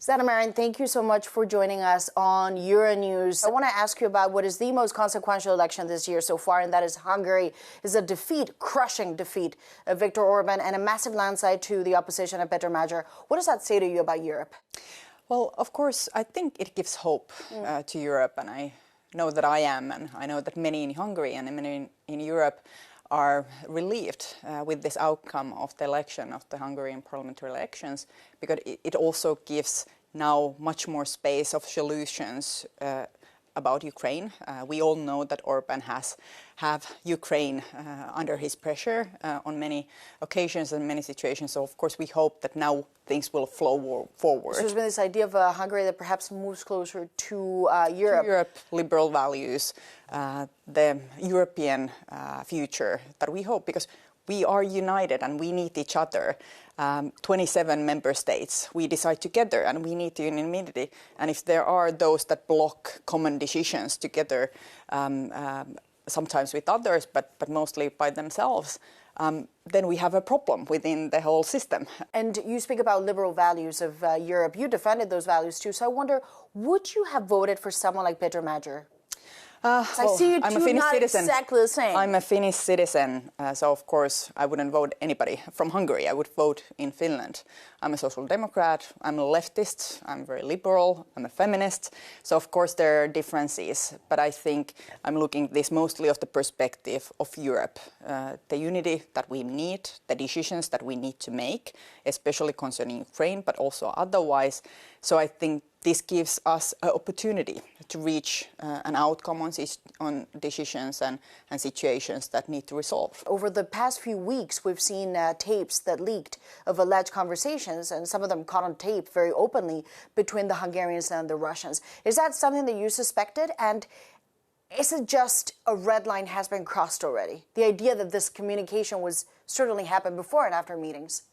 Sanna Marin, thank you so much for joining us on Euronews. I want to ask you about what is the most consequential election this year so far, and that is Hungary. It's a defeat, crushing defeat of Viktor Orban and a massive landslide to the opposition of Peter Magyar. What does that say to you about Europe? Well, of course, I think it gives hope to Europe, and I know that I am, and I know that many in Hungary and many in Europe are relieved with this outcome of the election, of the Hungarian parliamentary elections, because it also gives now much more space of solutions about Ukraine. We all know that Orban have Ukraine under his pressure on many occasions and many situations. So, of course, we hope that now things will flow forward. So there's been this idea of Hungary that perhaps moves closer to Europe. To Europe, liberal values, the European future that we hope, because we are united and we need each other. 27 member states, we decide together and we need unanimity. And if there are those that block common decisions together, sometimes with others, but mostly by themselves, then we have a problem within the whole system. And you speak about liberal values of Europe. You defended those values too. So I wonder, would you have voted for someone like Peter Magyar? Well, I see you I'm two a Finnish not citizen. exactly the same. I'm a Finnish citizen, so of course I wouldn't vote anybody from Hungary. I would vote in Finland. I'm a social democrat, I'm a leftist, I'm very liberal, I'm a feminist. So of course there are differences, but I think I'm looking at this mostly of the perspective of Europe. The unity that we need, the decisions that we need to make, especially concerning Ukraine, but also otherwise. So I think this gives us an opportunity to reach an outcome on decisions and situations that need to resolve. Over the past few weeks, we've seen tapes that leaked of alleged conversations, and some of them caught on tape very openly, between the Hungarians and the Russians. Is that something that you suspected? And is it just a red line has been crossed already? The idea that this communication was certainly happened before and after meetings?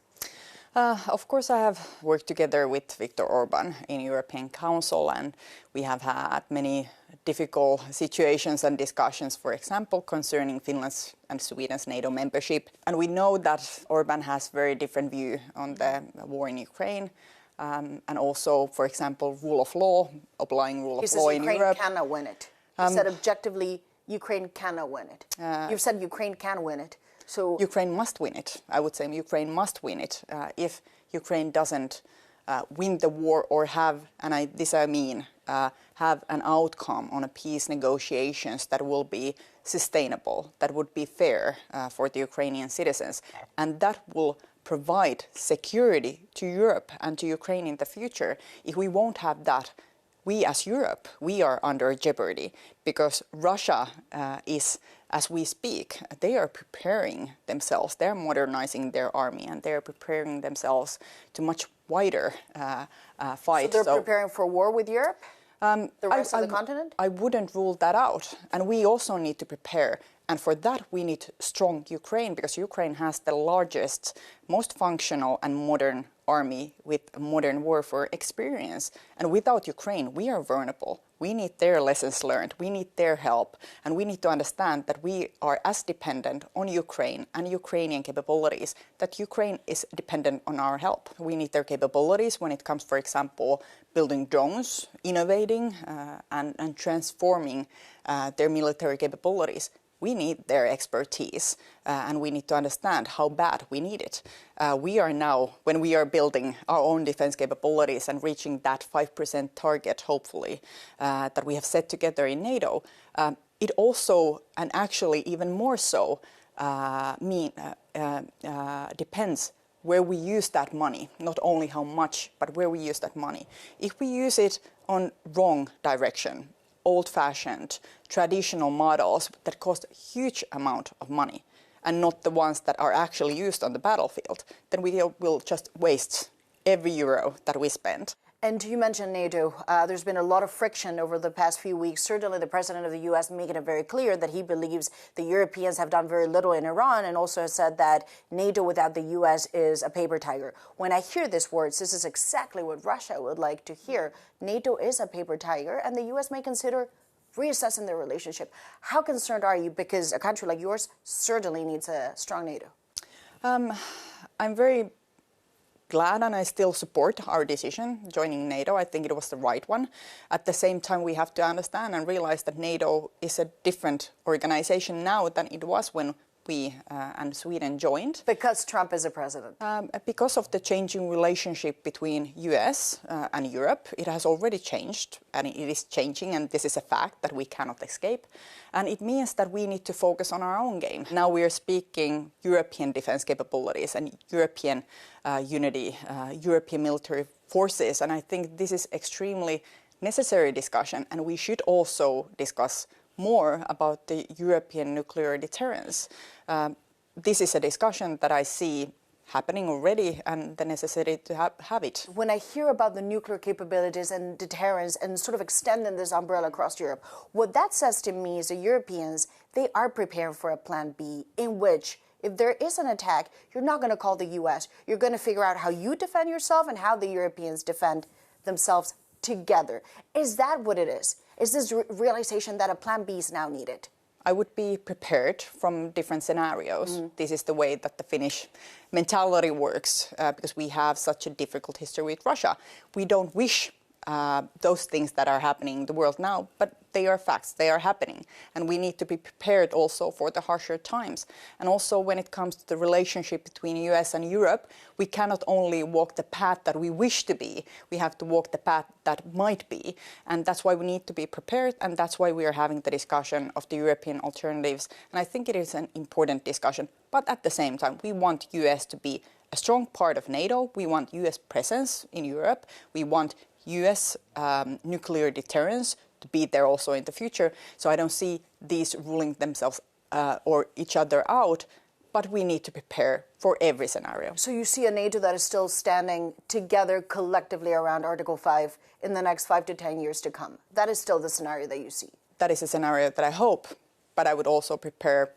Of course, I have worked together with Viktor Orban in European Council, and we have had many difficult situations and discussions, for example, concerning Finland's and Sweden's NATO membership. And we know that Orban has very different view on the war in Ukraine, and also, for example, rule of law, applying rule of law in Europe. Ukraine cannot win it. He said objectively, Ukraine cannot win it. You've said Ukraine can win it. So Ukraine must win it. I would say Ukraine must win it. If Ukraine doesn't win the war or have an outcome on a peace negotiations that will be sustainable, that would be fair for the Ukrainian citizens, and that will provide security to Europe and to Ukraine in the future. If we won't have that, we as Europe, we are under jeopardy, because Russia is, as we speak, they are preparing themselves, they're modernizing their army, and they're preparing themselves to much wider fight. So they're preparing for war with Europe? The rest of the continent? I wouldn't rule that out. And we also need to prepare. And for that, we need strong Ukraine, because Ukraine has the largest, most functional and modern army with modern warfare experience. And without Ukraine, we are vulnerable. We need their lessons learned. We need their help. And we need to understand that we are as dependent on Ukraine and Ukrainian capabilities, that Ukraine is dependent on our help. We need their capabilities when it comes, for example, building drones, innovating and transforming their military capabilities. We need their expertise, and we need to understand how bad we need it. We are now, when we are building our own defense capabilities and reaching that 5% target, hopefully, that we have set together in NATO, it also, and actually even more so, depends where we use that money, not only how much, but where we use that money. If we use it on wrong direction, old-fashioned, traditional models that cost a huge amount of money, and not the ones that are actually used on the battlefield, then we will just waste every euro that we spend. And you mentioned NATO. There's been a lot of friction over the past few weeks. Certainly the president of the U.S. making it very clear that he believes the Europeans have done very little in Iran, and also has said that NATO without the U.S. is a paper tiger. When I hear these words, this is exactly what Russia would like to hear. NATO is a paper tiger, and the U.S. may consider reassessing their relationship. How concerned are you? Because a country like yours certainly needs a strong NATO. I'm very glad and I still support our decision joining NATO. I think it was the right one. At the same time, we have to understand and realize that NATO is a different organization now than it was when we and Sweden joined. Because Trump is a president? Because of the changing relationship between US and Europe, it has already changed and it is changing, and this is a fact that we cannot escape. And it means that we need to focus on our own game. Now we are speaking European defense capabilities and European unity, European military forces, and I think this is extremely necessary discussion, and we should also discuss more about the European nuclear deterrence. This is a discussion that I see happening already and the necessity to have it. When I hear about the nuclear capabilities and deterrence and sort of extending this umbrella across Europe, what that says to me is the Europeans, they are preparing for a plan B in which if there is an attack, you're not going to call the US. You're going to figure out how you defend yourself and how the Europeans defend themselves together. Is that what it is? Is this realization that a plan B is now needed? I would be prepared from different scenarios. This is the way that the Finnish mentality works because we have such a difficult history with Russia. We don't wish those things that are happening in the world now, but they are facts, they are happening. And we need to be prepared also for the harsher times. And also when it comes to the relationship between US and Europe, we cannot only walk the path that we wish to be, we have to walk the path that might be. And that's why we need to be prepared, and that's why we are having the discussion of the European alternatives. And I think it is an important discussion. But at the same time, we want US to be a strong part of NATO. We want US presence in Europe. We want US nuclear deterrence to be there also in the future. So I don't see these ruling themselves or each other out, but we need to prepare for every scenario. So you see a NATO that is still standing together collectively around Article 5 in the next 5 to 10 years to come. That is still the scenario that you see. That is a scenario that I hope, but I would also prepare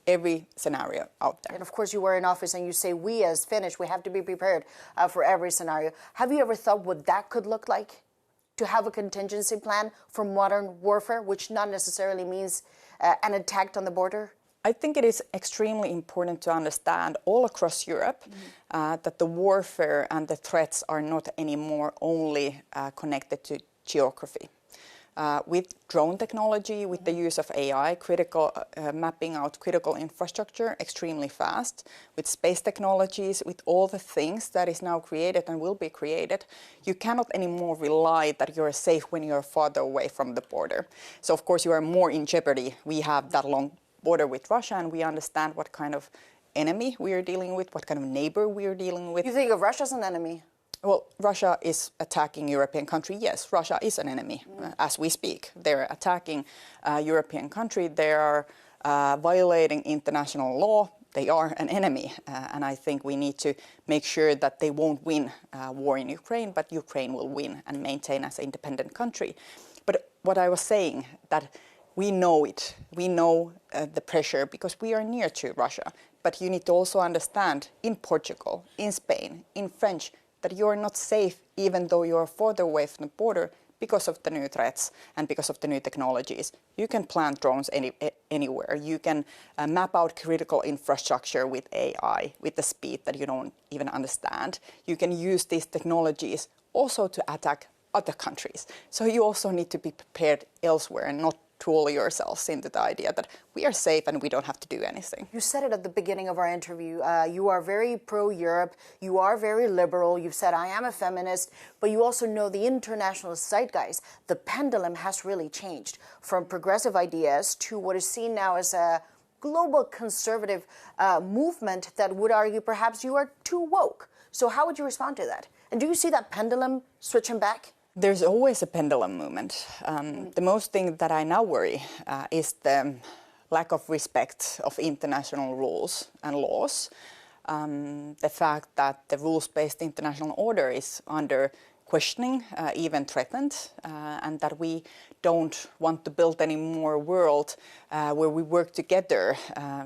every scenario out there. And of course you were in office and you say we as Finnish, we have to be prepared for every scenario. Have you ever thought what that could look like? To have a contingency plan for modern warfare, which not necessarily means an attack on the border? I think it is extremely important to understand all across Europe that the warfare and the threats are not anymore only connected to geography. With drone technology, with the use of AI, mapping out critical infrastructure extremely fast, with space technologies, with all the things that is now created and will be created, you cannot anymore rely that you're safe when you're farther away from the border. So of course you are more in jeopardy. We have that long border with Russia and we understand what kind of enemy we are dealing with, what kind of neighbor we are dealing with. You think of Russia as an enemy? Well, Russia is attacking European country. Yes, Russia is an enemy as we speak. They're attacking European country. They are violating international law. They are an enemy. And I think we need to make sure that they won't win war in Ukraine, but Ukraine will win and maintain as an independent country. But what I was saying, that we know it. We know the pressure because we are near to Russia. But you need to also understand in Portugal, in Spain, in French, that you're not safe even though you're further away from the border because of the new threats and because of the new technologies. You can plant drones anywhere. You can map out critical infrastructure with AI, with the speed that you don't even understand. You can use these technologies also to attack other countries. So you also need to be prepared elsewhere and not fool yourselves into the idea that we are safe and we don't have to do anything. You said it at the beginning of our interview. You are very pro-Europe. You are very liberal. You've said, I am a feminist. But you also know the international zeitgeist. The pendulum has really changed from progressive ideas to what is seen now as a global conservative movement that would argue perhaps you are too woke. So how would you respond to that? And do you see that pendulum switching back? There's always a pendulum movement. The most thing that I now worry is the lack of respect of international rules and laws. The fact that the rules-based international order is under questioning, even threatened, and that we don't want to build any more world where we work together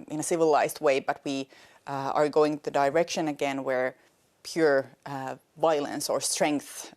in a civilized way, but we are going the direction again where pure violence or strength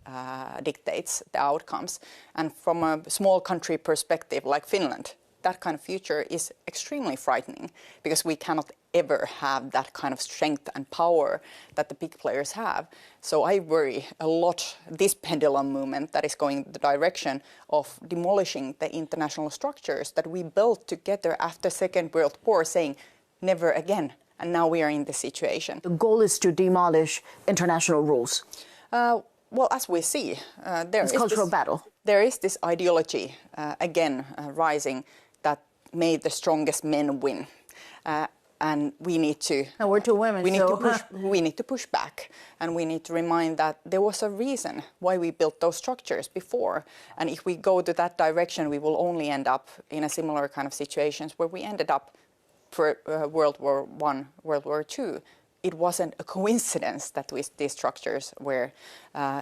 dictates the outcomes. And from a small country perspective like Finland, that kind of future is extremely frightening because we cannot ever have that kind of strength and power that the big players have. So I worry a lot this pendulum movement that is going the direction of demolishing the international structures that we built together after Second World War, saying never again. And now we are in this situation. The goal is to demolish international rules. Well, as we see, there is cultural battle. There is this ideology again rising that made the strongest men win, and we need to. And we're two women. We need to push back, and we need to remind that there was a reason why we built those structures before. And if we go to that direction, we will only end up in a similar kind of situations where we ended up for World War I, World War II. It wasn't a coincidence that these structures were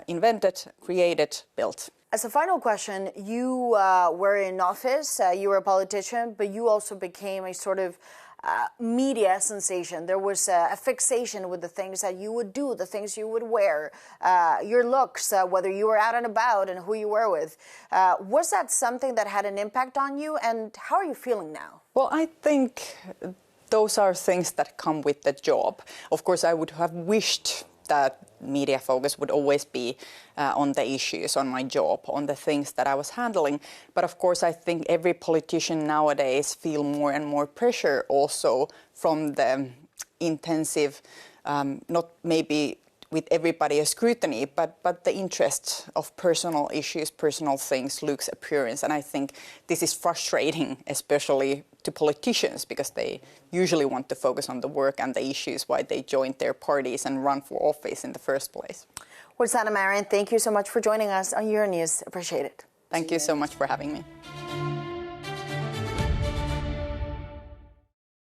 invented, created, built. As a final question, you were in office, you were a politician, but you also became a sort of media sensation. There was a fixation with the things that you would do, the things you would wear, your looks, whether you were out and about and who you were with. Was that something that had an impact on you, and how are you feeling now? Well, I think those are things that come with the job. Of course, I would have wished that media focus would always be on the issues, on my job, on the things that I was handling. But of course, I think every politician nowadays feel more and more pressure also from the intensive, not maybe with everybody a scrutiny, but the interest of personal issues, personal things, looks, appearance. And I think this is frustrating, especially to politicians, because they usually want to focus on the work and the issues why they joined their parties and run for office in the first place. Well, Sanna Marin, thank you so much for joining us on Euronews. Appreciate it. Thank you so much for having me.